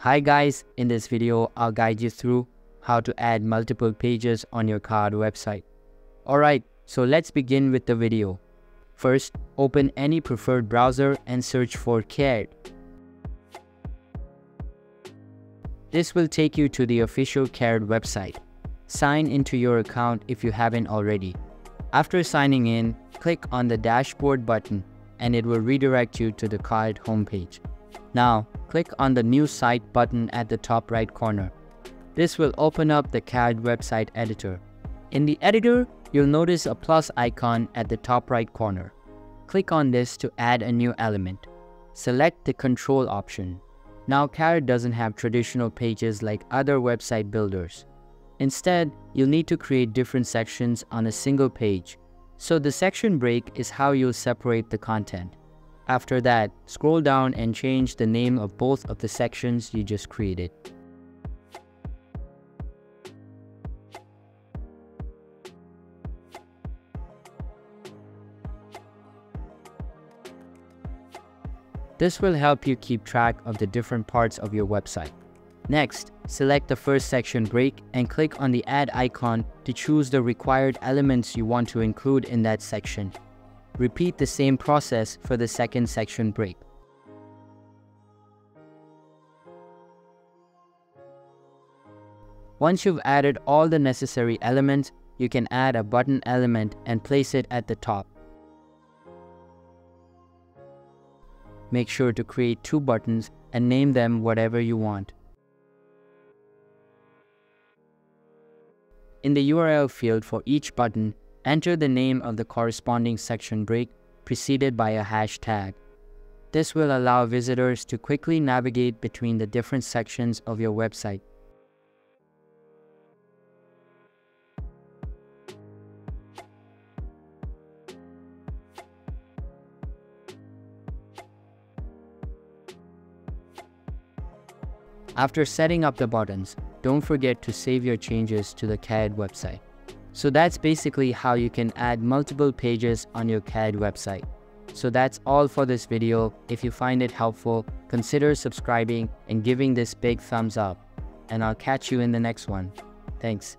Hi guys, in this video, I'll guide you through how to add multiple pages on your card website. Alright, so let's begin with the video. First, open any preferred browser and search for Carrd. This will take you to the official Carrd website. Sign into your account if you haven't already. After signing in, click on the dashboard button and it will redirect you to the Carrd homepage. Now, click on the New Site button at the top right corner. This will open up the Carrd website editor. In the editor, you'll notice a plus icon at the top right corner. Click on this to add a new element. Select the Control option. Now, Carrd doesn't have traditional pages like other website builders. Instead, you'll need to create different sections on a single page. So the section break is how you'll separate the content. After that, scroll down and change the name of both of the sections you just created. This will help you keep track of the different parts of your website. Next, select the first section break and click on the Add icon to choose the required elements you want to include in that section. Repeat the same process for the second section break. Once you've added all the necessary elements, you can add a button element and place it at the top. Make sure to create 2 buttons and name them whatever you want. In the URL field for each button, enter the name of the corresponding section break preceded by a hashtag. This will allow visitors to quickly navigate between the different sections of your website. After setting up the buttons, don't forget to save your changes to the Carrd website. So that's basically how you can add multiple pages on your Carrd website. So that's all for this video. If you find it helpful, consider subscribing and giving this big thumbs up. And I'll catch you in the next one. Thanks.